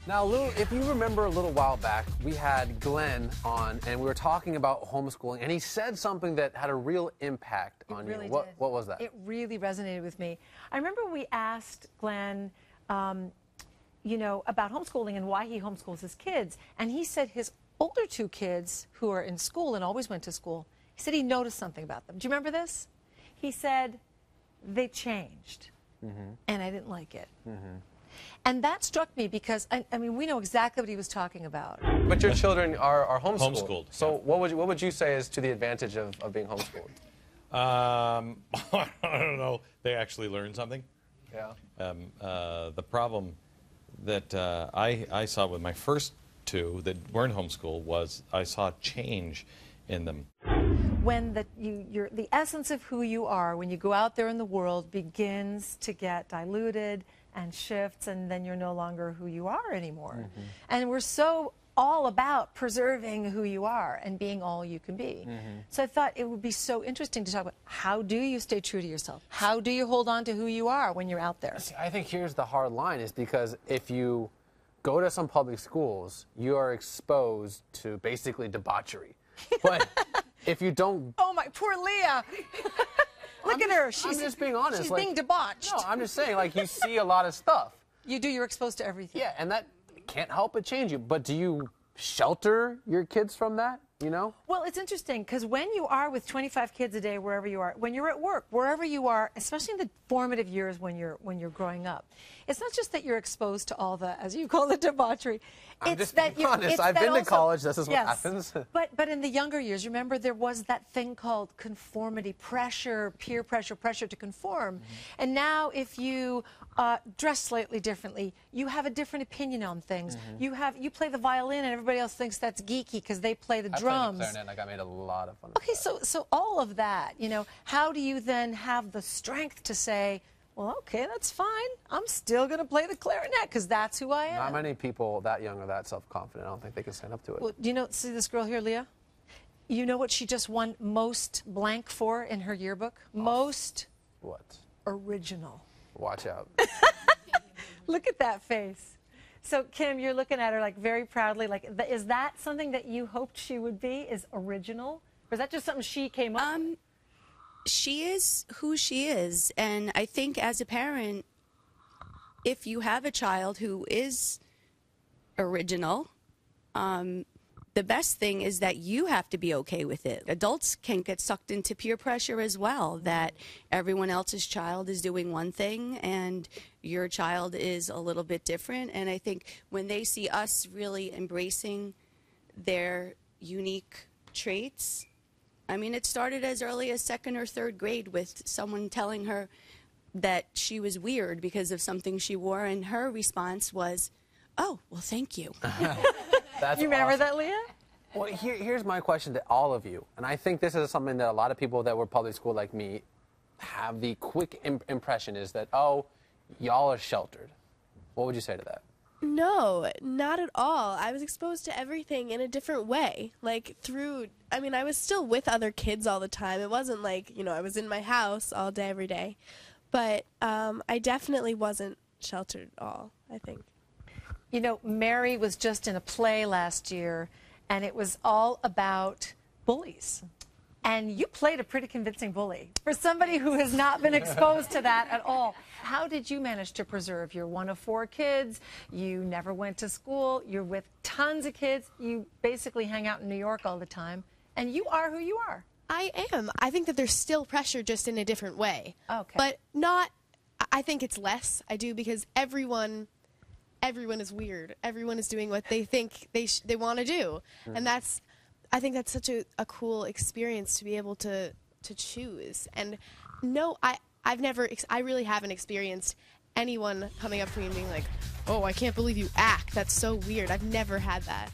Now, Lou, if you remember a little while back, we had Glenn on, and we were talking about homeschooling, and he said something that had a real impact on you. What was that? It really resonated with me. I remember we asked Glenn, you know, about homeschooling and why he homeschools his kids, and he said his older two kids who are in school and always went to school, he said he noticed something about them. Do you remember this? He said they changed, and I didn't like it. And that struck me because, I mean, we know exactly what he was talking about. But your children are homeschooled. Homeschooled. So what would you say is to the advantage of being homeschooled? I don't know. They actually learned something. Yeah. The problem that I saw with my first two that weren't homeschooled was I saw change in them. When the essence of who you are, when you go out there in the world, begins to get diluted and shifts, and then you're no longer who you are anymore. And we're so all about preserving who you are and being all you can be. So I thought it would be so interesting to talk about how do you stay true to yourself? How do you hold on to who you are when you're out there? See, I think here's the hard line, is because if you go to some public schools, you are exposed to basically debauchery. But if you don't... Oh, my poor Leah. Look at her. I'm just being honest. She's like, being debauched. No, I'm just saying, like, you see a lot of stuff. You do. You're exposed to everything. Yeah, and that can't help but change you. But do you shelter your kids from that, you know? Well, it's interesting because when you are with 25 kids a day, wherever you are, when you're at work, wherever you are, especially in the formative years when you're growing up, it's not just that you're exposed to all the, as you call it, debauchery. I'm just being honest. I've been to college. This is what happens. But in the younger years, remember there was that thing called conformity pressure, peer pressure, pressure to conform. And now if you dress slightly differently, you have a different opinion on things. You play the violin and everybody else thinks that's geeky because they play the drums. I played the clarinet, I made a lot of fun. Okay, so all of that, you know, how do you then have the strength to say, well, okay, that's fine. I'm still going to play the clarinet because that's who I am. Not many people that young are that self-confident. I don't think they can stand up to it. Well, do you know, see this girl here, Leah? You know what she just won most blank for in her yearbook? Most What? original. Watch out. Look at that face. So, Kim, you're looking at her like very proudly. Like, is that something that you hoped she would be, is original? Or is that just something she came up with? She is who she is, and I think as a parent, if you have a child who is original, the best thing is that you have to be okay with it. Adults can get sucked into peer pressure as well, that everyone else's child is doing one thing and your child is a little bit different. And I think when they see us really embracing their unique traits, I mean, it started as early as 2nd or 3rd grade with someone telling her that she was weird because of something she wore, and her response was, oh, well, thank you. That's You remember awesome. that, Leah? Well, here's my question to all of you, and I think this is something that a lot of people that were public school like me have the quick impression is that, oh, y'all are sheltered. What would you say to that? No, not at all. I was exposed to everything in a different way. Like I mean, I was still with other kids all the time. It wasn't like, you know, I was in my house all day, every day. But I definitely wasn't sheltered at all, I think. You know, Mary was just in a play last year, and it was all about bullies. And you played a pretty convincing bully for somebody who has not been exposed to that at all. How did you manage to preserve? You're one of 4 kids. You never went to school. You're with tons of kids. You basically hang out in New York all the time. And you are who you are. I am. I think that there's still pressure, just in a different way. Okay. But not, I think it's less. I do, because everyone is weird. Everyone is doing what they think they want to do. And I think that's such a cool experience to be able to choose. And no, I really haven't experienced anyone coming up to me and being like, oh, I can't believe you act. That's so weird. I've never had that.